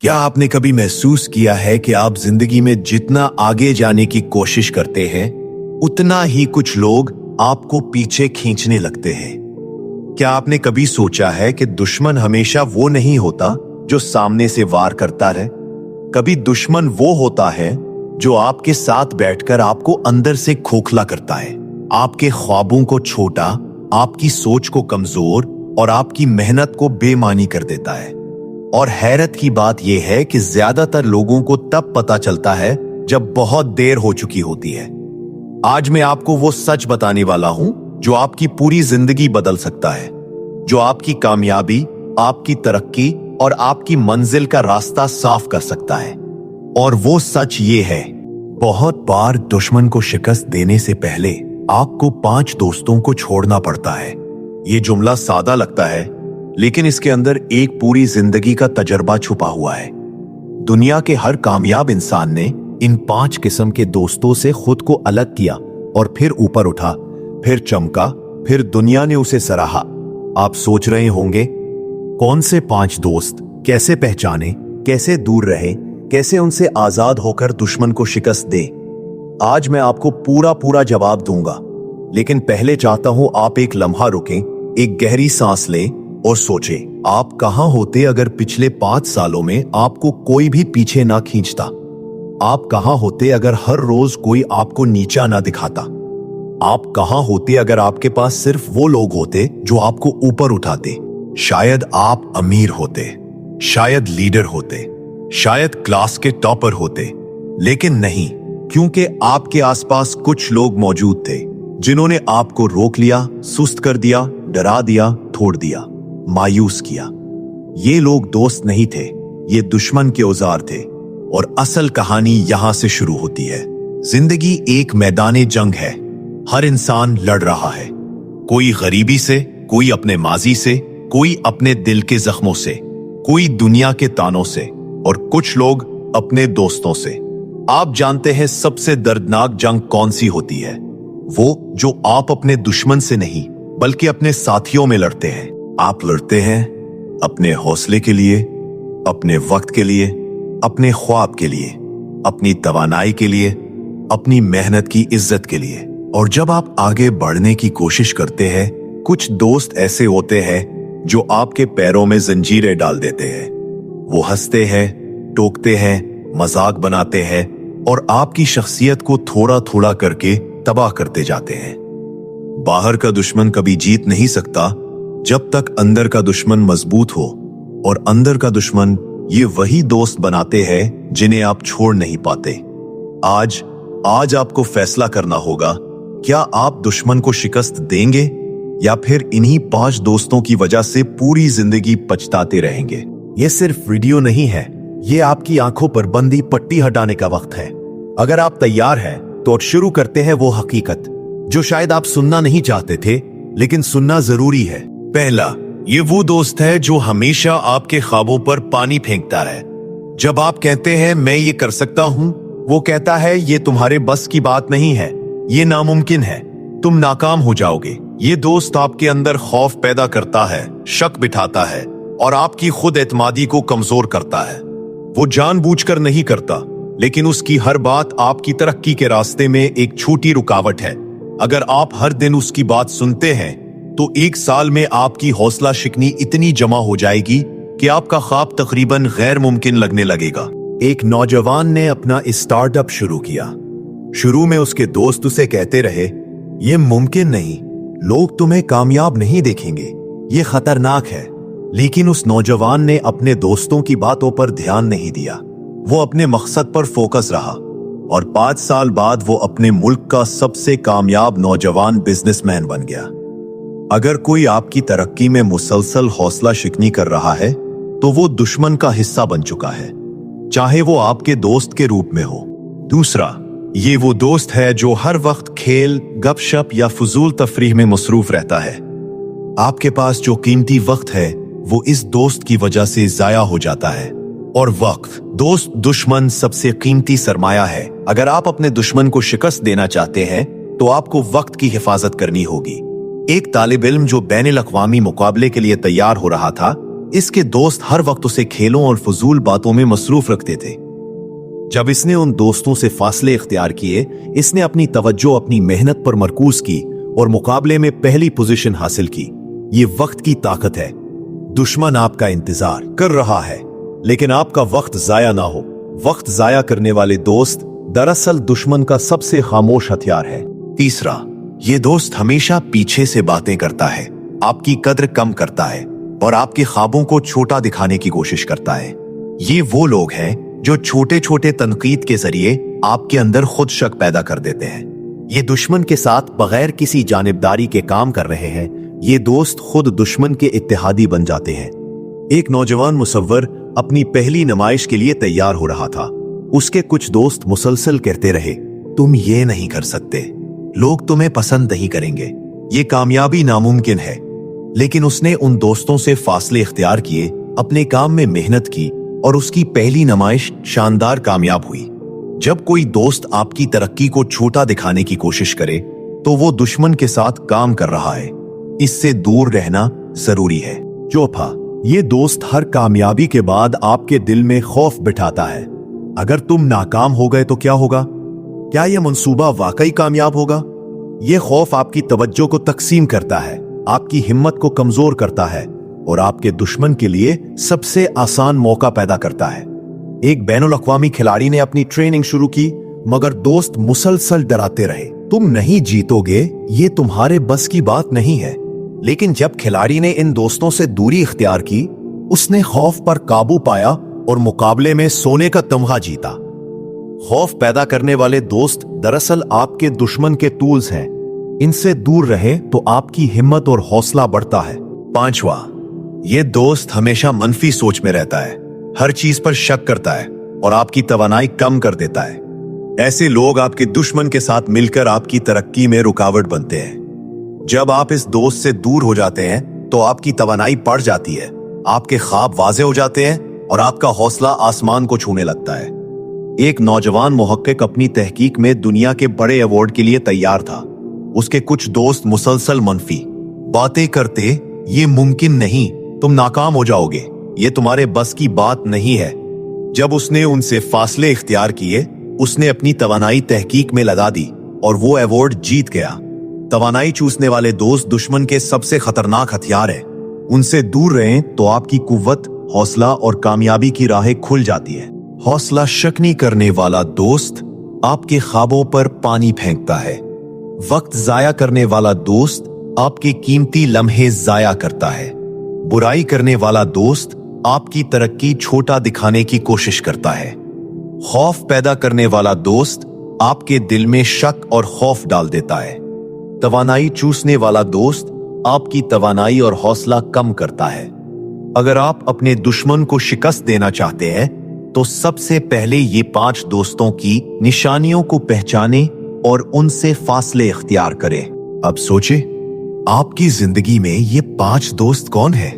क्या आपने कभी महसूस किया है कि आप जिंदगी में जितना आगे जाने की कोशिश करते हैं उतना ही कुछ लोग आपको पीछे खींचने लगते हैं? क्या आपने कभी सोचा है कि दुश्मन हमेशा वो नहीं होता जो सामने से वार करता रहे? कभी दुश्मन वो होता है जो आपके साथ बैठकर आपको अंदर से खोखला करता है, आपके ख्वाबों को छोटा, आपकी सोच को कमजोर और आपकी मेहनत को बेमानी कर देता है। और हैरत की बात यह है कि ज्यादातर लोगों को तब पता चलता है जब बहुत देर हो चुकी होती है। आज मैं आपको वो सच बताने वाला हूं जो आपकी पूरी जिंदगी बदल सकता है, जो आपकी कामयाबी, आपकी तरक्की और आपकी मंजिल का रास्ता साफ कर सकता है। और वो सच ये है, बहुत बार दुश्मन को शिकस्त देने से पहले आपको 5 दोस्तों को छोड़ना पड़ता है। ये जुमला सादा लगता है, लेकिन इसके अंदर एक पूरी जिंदगी का तजर्बा छुपा हुआ है। दुनिया के हर कामयाब इंसान ने इन 5 किस्म के दोस्तों से खुद को अलग किया और फिर ऊपर उठा, फिर चमका, फिर दुनिया ने उसे सराहा। आप सोच रहे होंगे, कौन से 5 दोस्त, कैसे पहचाने, कैसे दूर रहे, कैसे उनसे आजाद होकर दुश्मन को शिकस्त दे? आज मैं आपको पूरा जवाब दूंगा, लेकिन पहले चाहता हूं आप एक लम्हा रुकें, एक गहरी सांस लें और सोचें, आप कहां होते अगर पिछले 5 सालों में आपको कोई भी पीछे ना खींचता? आप कहां होते अगर हर रोज कोई आपको नीचा ना दिखाता? आप कहां होते अगर आपके पास सिर्फ वो लोग होते जो आपको ऊपर उठाते? शायद आप अमीर होते, शायद लीडर होते, शायद क्लास के टॉपर होते, लेकिन नहीं, क्योंकि आपके आसपास कुछ लोग मौजूद थे जिन्होंने आपको रोक लिया, सुस्त कर दिया, डरा दिया, तोड़ दिया, मायूस किया। ये लोग दोस्त नहीं थे, ये दुश्मन के औजार थे। और असल कहानी यहां से शुरू होती है। जिंदगी एक मैदाने जंग है, हर इंसान लड़ रहा है, कोई गरीबी से, कोई अपने माजी से, कोई अपने दिल के जख्मों से, कोई दुनिया के तानों से और कुछ लोग अपने दोस्तों से। आप जानते हैं सबसे दर्दनाक जंग कौन सी होती है? वो जो आप अपने दुश्मन से नहीं बल्कि अपने साथियों में लड़ते हैं। आप लड़ते हैं अपने हौसले के लिए, अपने वक्त के लिए, अपने ख्वाब के लिए, अपनी तवानाई के लिए, अपनी मेहनत की इज्जत के लिए। और जब आप आगे बढ़ने की कोशिश करते हैं, कुछ दोस्त ऐसे होते हैं जो आपके पैरों में जंजीरें डाल देते हैं। वो हंसते हैं, टोकते हैं, मजाक बनाते हैं और आपकी शख्सियत को थोड़ा थोड़ा करके तबाह करते जाते हैं। बाहर का दुश्मन कभी जीत नहीं सकता जब तक अंदर का दुश्मन मजबूत हो, और अंदर का दुश्मन ये वही दोस्त बनाते हैं जिन्हें आप छोड़ नहीं पाते। आज आपको फैसला करना होगा, क्या आप दुश्मन को शिकस्त देंगे या फिर इन्हीं 5 दोस्तों की वजह से पूरी जिंदगी पछताते रहेंगे? ये सिर्फ वीडियो नहीं है, ये आपकी आंखों पर बंदी पट्टी हटाने का वक्त है। अगर आप तैयार हैं तो शुरू करते हैं वो हकीकत जो शायद आप सुनना नहीं चाहते थे, लेकिन सुनना जरूरी है। पहला, ये वो दोस्त है जो हमेशा आपके ख्वाबों पर पानी फेंकता है। जब आप कहते हैं मैं ये कर सकता हूं, वो कहता है ये तुम्हारे बस की बात नहीं है, ये नामुमकिन है, तुम नाकाम हो जाओगे। ये दोस्त आपके अंदर खौफ पैदा करता है, शक बिठाता है और आपकी खुद एतमादी को कमजोर करता है। वो जानबूझकर नहीं करता, लेकिन उसकी हर बात आपकी तरक्की के रास्ते में एक छोटी रुकावट है। अगर आप हर दिन उसकी बात सुनते हैं तो 1 साल में आपकी हौसला शिकनी इतनी जमा हो जाएगी कि आपका ख्वाब तकरीबन गैर मुमकिन लगने लगेगा। एक नौजवान ने अपना स्टार्टअप शुरू किया। शुरू में उसके दोस्त उसे कहते रहे, ये मुमकिन नहीं, लोग तुम्हें कामयाब नहीं देखेंगे, ये खतरनाक है। लेकिन उस नौजवान ने अपने दोस्तों की बातों पर ध्यान नहीं दिया, वो अपने मकसद पर फोकस रहा और 5 साल बाद वो अपने मुल्क का सबसे कामयाब नौजवान बिजनेसमैन बन गया। अगर कोई आपकी तरक्की में मुसलसल हौसला शिकनी कर रहा है तो वो दुश्मन का हिस्सा बन चुका है, चाहे वो आपके दोस्त के रूप में हो। दूसरा, ये वो दोस्त है जो हर वक्त खेल, गपशप या फजूल तफरीह में मसरूफ रहता है। आपके पास जो कीमती वक्त है वो इस दोस्त की वजह से जाया हो जाता है। और वक्त, दोस्त दुश्मन सबसे कीमती सरमाया है। अगर आप अपने दुश्मन को शिकस्त देना चाहते हैं तो आपको वक्त की हिफाजत करनी होगी। एक तालिब इल्म जो बैनुल अक़वामी मुकाबले के लिए तैयार हो रहा था, इसके दोस्त हर वक्त उसे खेलों और फजूल बातों में मसरूफ रखते थे। जब इसने उन दोस्तों से फासले इख्तियार किए, इसने अपनी तवज्जो अपनी मेहनत पर मरकूज की और मुकाबले में पहली पोजीशन हासिल की। ये वक्त की ताकत है। दुश्मन आपका इंतजार कर रहा है, लेकिन आपका वक्त जाया ना हो। वक्त जाया करने वाले दोस्त दरअसल दुश्मन का सबसे खामोश हथियार है। तीसरा, ये दोस्त हमेशा पीछे से बातें करता है, आपकी कद्र कम करता है और आपके ख्वाबों को छोटा दिखाने की कोशिश करता है। ये वो लोग हैं जो छोटे छोटे तनकीद के जरिए आपके अंदर खुद शक पैदा कर देते हैं। ये दुश्मन के साथ बगैर किसी जानिबदारी के काम कर रहे हैं। ये दोस्त खुद दुश्मन के इत्तेहादी बन जाते हैं। एक नौजवान मुसव्वर अपनी पहली नुमाइश के लिए तैयार हो रहा था। उसके कुछ दोस्त मुसलसल कहते रहे, तुम ये नहीं कर सकते, लोग तुम्हें पसंद नहीं करेंगे, ये कामयाबी नामुमकिन है। लेकिन उसने उन दोस्तों से फासले इख्तियार किए, अपने काम में मेहनत की और उसकी पहली नुमाइश शानदार कामयाब हुई। जब कोई दोस्त आपकी तरक्की को छोटा दिखाने की कोशिश करे तो वो दुश्मन के साथ काम कर रहा है। इससे दूर रहना जरूरी है। चौथा, ये दोस्त हर कामयाबी के बाद आपके दिल में खौफ बिठाता है। अगर तुम नाकाम हो गए तो क्या होगा? क्या यह मंसूबा वाकई कामयाब होगा? यह खौफ आपकी तवज्जो को तकसीम करता है, आपकी हिम्मत को कमजोर करता है और आपके दुश्मन के लिए सबसे आसान मौका पैदा करता है। एक बैनुल अक़वामी खिलाड़ी ने अपनी ट्रेनिंग शुरू की, मगर दोस्त मुसलसल डराते रहे, तुम नहीं जीतोगे, ये तुम्हारे बस की बात नहीं है। लेकिन जब खिलाड़ी ने इन दोस्तों से दूरी इख्तियार की, उसने खौफ पर काबू पाया और मुकाबले में सोने का तमगा जीता। खौफ पैदा करने वाले दोस्त दरअसल आपके दुश्मन के टूल्स हैं। इनसे दूर रहे तो आपकी हिम्मत और हौसला बढ़ता है। पांचवा, ये दोस्त हमेशा मनफी सोच में रहता है, हर चीज पर शक करता है और आपकी तवानाई कम कर देता है। ऐसे लोग आपके दुश्मन के साथ मिलकर आपकी तरक्की में रुकावट बनते हैं। जब आप इस दोस्त से दूर हो जाते हैं तो आपकी तवानाई बढ़ जाती है, आपके ख्वाब वाज़े हो जाते हैं और आपका हौसला आसमान को छूने लगता है। एक नौजवान मुहक्किक अपनी तहकीक में दुनिया के बड़े अवार्ड के लिए तैयार था। उसके कुछ दोस्त मुसलसल मनफी बातें करते, ये मुमकिन नहीं, तुम नाकाम हो जाओगे, ये तुम्हारे बस की बात नहीं है। जब उसने उनसे फासले इख्तियार किए, उसने अपनी तवानाई तहकीक में लगा दी और वो अवार्ड जीत गया। तवानाई चूसने वाले दोस्त दुश्मन के सबसे खतरनाक हथियार है। उनसे दूर रहें तो आपकी कुव्वत, हौसला और कामयाबी की राहें खुल जाती है। हौसला शकनी करने वाला दोस्त आपके ख्वाबों पर पानी फेंकता है। वक्त जाया करने वाला दोस्त आपके कीमती लम्हे जाया करता है। बुराई करने वाला दोस्त आपकी तरक्की छोटा दिखाने की कोशिश करता है। खौफ पैदा करने वाला दोस्त आपके दिल में शक और खौफ डाल देता है। तवानाई चूसने वाला दोस्त आपकी तवानाई और हौसला कम करता है। अगर आप अपने दुश्मन को शिकस्त देना चाहते हैं तो सबसे पहले ये 5 दोस्तों की निशानियों को पहचानें और उनसे फासले इख्तियार करें। अब सोचे, आपकी जिंदगी में ये 5 दोस्त कौन है?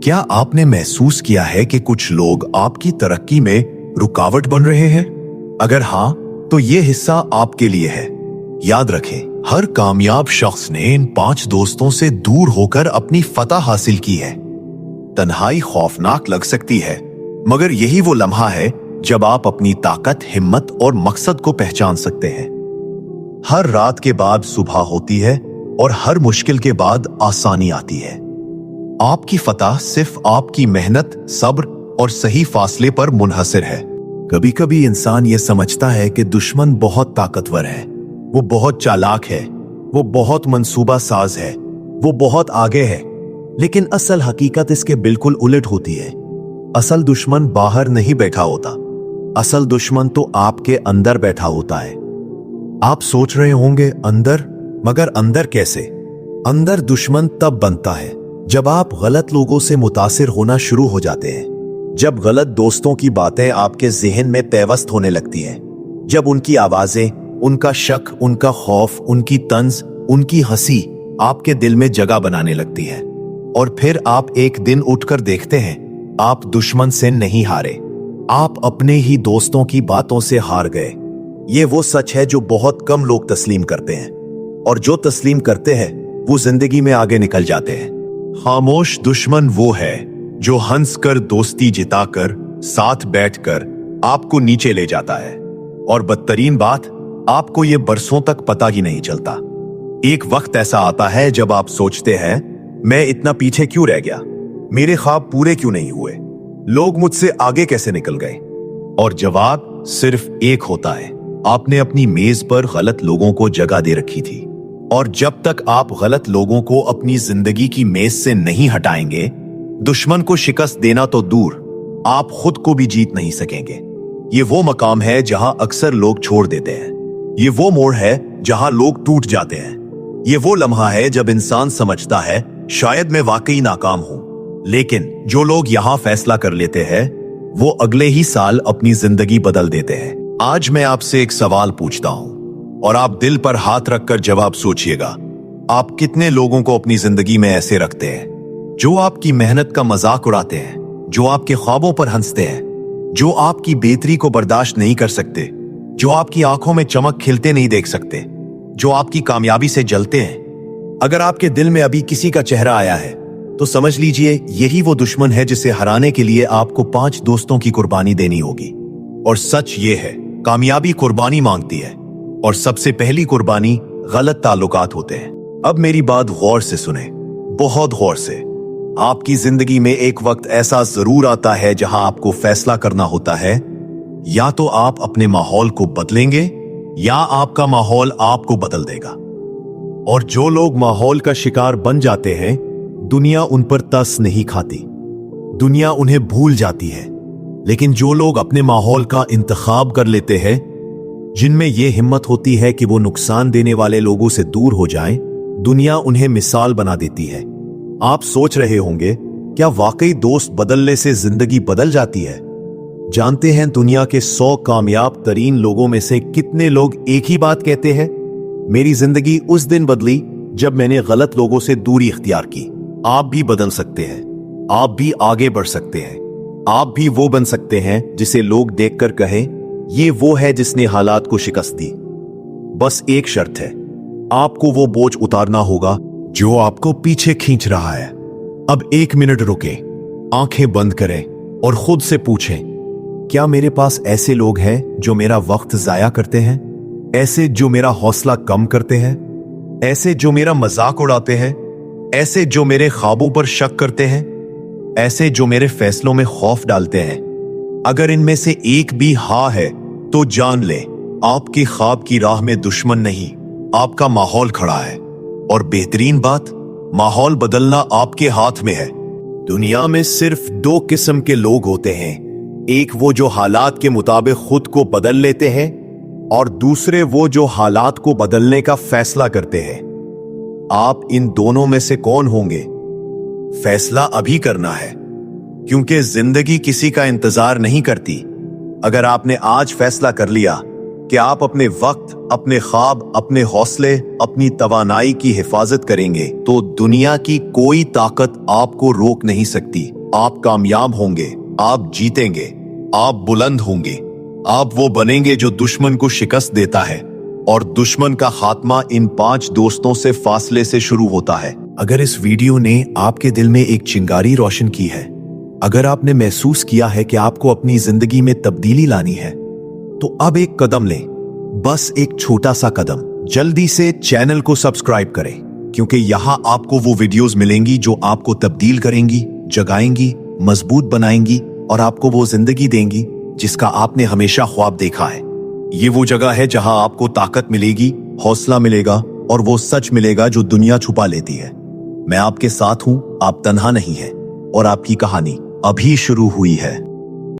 क्या आपने महसूस किया है कि कुछ लोग आपकी तरक्की में रुकावट बन रहे हैं? अगर हाँ, तो ये हिस्सा आपके लिए है। याद रखें, हर कामयाब शख्स ने इन 5 दोस्तों से दूर होकर अपनी फतह हासिल की है। तन्हाई खौफनाक लग सकती है, मगर यही वो लम्हा है जब आप अपनी ताकत, हिम्मत और मकसद को पहचान सकते हैं। हर रात के बाद सुबह होती है और हर मुश्किल के बाद आसानी आती है। आपकी फतह सिर्फ आपकी मेहनत, सब्र और सही फासले पर मुनहसर है। कभी कभी इंसान ये समझता है कि दुश्मन बहुत ताकतवर है, वो बहुत चालाक है, वो बहुत मंसूबा साज है, वो बहुत आगे है। लेकिन असल हकीकत इसके बिल्कुल उलट होती है। असल दुश्मन बाहर नहीं बैठा होता, असल दुश्मन तो आपके अंदर बैठा होता है। आप सोच रहे होंगे अंदर, मगर अंदर कैसे? अंदर दुश्मन तब बनता है जब आप गलत लोगों से मुतासिर होना शुरू हो जाते हैं, जब गलत दोस्तों की बातें आपके ज़हन में पैवस्त होने लगती हैं, जब उनकी आवाजें, उनका शक, उनका खौफ, उनकी तंज, उनकी हंसी आपके दिल में जगह बनाने लगती है। और फिर आप एक दिन उठकर देखते हैं, आप दुश्मन से नहीं हारे, आप अपने ही दोस्तों की बातों से हार गए। ये वो सच है जो बहुत कम लोग तस्लीम करते हैं, और जो तस्लीम करते हैं वो जिंदगी में आगे निकल जाते हैं। खामोश दुश्मन वो है जो हंसकर दोस्ती जिताकर साथ बैठकर आपको नीचे ले जाता है। और बदतरीन बात, आपको ये बरसों तक पता ही नहीं चलता। एक वक्त ऐसा आता है जब आप सोचते हैं, मैं इतना पीछे क्यों रह गया, मेरे ख्वाब पूरे क्यों नहीं हुए, लोग मुझसे आगे कैसे निकल गए। और जवाब सिर्फ एक होता है, आपने अपनी मेज पर गलत लोगों को जगह दे रखी थी। और जब तक आप गलत लोगों को अपनी जिंदगी की मेज से नहीं हटाएंगे, दुश्मन को शिकस्त देना तो दूर, आप खुद को भी जीत नहीं सकेंगे। ये वो मकाम है जहां अक्सर लोग छोड़ देते हैं। ये वो मोड़ है जहां लोग टूट जाते हैं। ये वो लम्हा है जब इंसान समझता है शायद मैं वाकई नाकाम हूं। लेकिन जो लोग यहां फैसला कर लेते हैं, वो अगले ही साल अपनी जिंदगी बदल देते हैं। आज मैं आपसे एक सवाल पूछता हूं और आप दिल पर हाथ रखकर जवाब सोचिएगा। आप कितने लोगों को अपनी जिंदगी में ऐसे रखते हैं जो आपकी मेहनत का मजाक उड़ाते हैं, जो आपके ख्वाबों पर हंसते हैं, जो आपकी बेहतरी को बर्दाश्त नहीं कर सकते, जो आपकी आंखों में चमक खिलते नहीं देख सकते, जो आपकी कामयाबी से जलते हैं। अगर आपके दिल में अभी किसी का चेहरा आया है तो समझ लीजिए यही वो दुश्मन है जिसे हराने के लिए आपको 5 दोस्तों की कुर्बानी देनी होगी। और सच ये है, कामयाबी कुर्बानी मांगती है और सबसे पहली कुर्बानी गलत ताल्लुकात होते हैं। अब मेरी बात गौर से सुने, बहुत गौर से। आपकी जिंदगी में एक वक्त ऐसा जरूर आता है जहां आपको फैसला करना होता है, या तो आप अपने माहौल को बदलेंगे या आपका माहौल आपको बदल देगा। और जो लोग माहौल का शिकार बन जाते हैं, दुनिया उन पर तरस नहीं खाती, दुनिया उन्हें भूल जाती है। लेकिन जो लोग अपने माहौल का इंतखाब कर लेते हैं, जिनमें यह हिम्मत होती है कि वो नुकसान देने वाले लोगों से दूर हो जाएं, दुनिया उन्हें मिसाल बना देती है। आप सोच रहे होंगे, क्या वाकई दोस्त बदलने से जिंदगी बदल जाती है? जानते हैं दुनिया के 100 कामयाब तरीन लोगों में से कितने लोग एक ही बात कहते हैं, मेरी जिंदगी उस दिन बदली जब मैंने गलत लोगों से दूरी इख्तियार की। आप भी बदल सकते हैं, आप भी आगे बढ़ सकते हैं, आप भी वो बन सकते हैं जिसे लोग देखकर कहें, ये वो है जिसने हालात को शिकस्त दी। बस एक शर्त है, आपको वो बोझ उतारना होगा जो आपको पीछे खींच रहा है। अब 1 मिनट रुकें, आंखें बंद करें और खुद से पूछें, क्या मेरे पास ऐसे लोग हैं जो मेरा वक्त जाया करते हैं, ऐसे जो मेरा हौसला कम करते हैं, ऐसे जो मेरा मजाक उड़ाते हैं, ऐसे जो मेरे ख्वाबों पर शक करते हैं, ऐसे जो मेरे फैसलों में खौफ डालते हैं? अगर इनमें से एक भी हाँ है तो जान ले, आपके ख्वाब की राह में दुश्मन नहीं, आपका माहौल खड़ा है। और बेहतरीन बात, माहौल बदलना आपके हाथ में है। दुनिया में सिर्फ 2 किस्म के लोग होते हैं, एक वो जो हालात के मुताबिक खुद को बदल लेते हैं और दूसरे वो जो हालात को बदलने का फैसला करते हैं। आप इन दोनों में से कौन होंगे? फैसला अभी करना है, क्योंकि जिंदगी किसी का इंतजार नहीं करती। अगर आपने आज फैसला कर लिया कि आप अपने वक्त, अपने ख्वाब, अपने हौसले, अपनी तवानाई की हिफाजत करेंगे, तो दुनिया की कोई ताकत आपको रोक नहीं सकती। आप कामयाब होंगे, आप जीतेंगे, आप बुलंद होंगे, आप वो बनेंगे जो दुश्मन को शिकस्त देता है। और दुश्मन का खात्मा इन 5 दोस्तों से फासले से शुरू होता है। अगर इस वीडियो ने आपके दिल में एक चिंगारी रोशन की है, अगर आपने महसूस किया है कि आपको अपनी जिंदगी में तब्दीली लानी है, तो अब एक कदम लें, बस एक छोटा सा कदम। जल्दी से चैनल को सब्सक्राइब करें, क्योंकि यहां आपको वो वीडियोस मिलेंगी जो आपको तब्दील करेंगी, जगाएंगी, मजबूत बनाएंगी और आपको वो जिंदगी देंगी जिसका आपने हमेशा ख्वाब देखा है। ये वो जगह है जहां आपको ताकत मिलेगी, हौसला मिलेगा और वो सच मिलेगा जो दुनिया छुपा लेती है। मैं आपके साथ हूं, आप तन्हा नहीं हैं और आपकी कहानी अभी शुरू हुई है।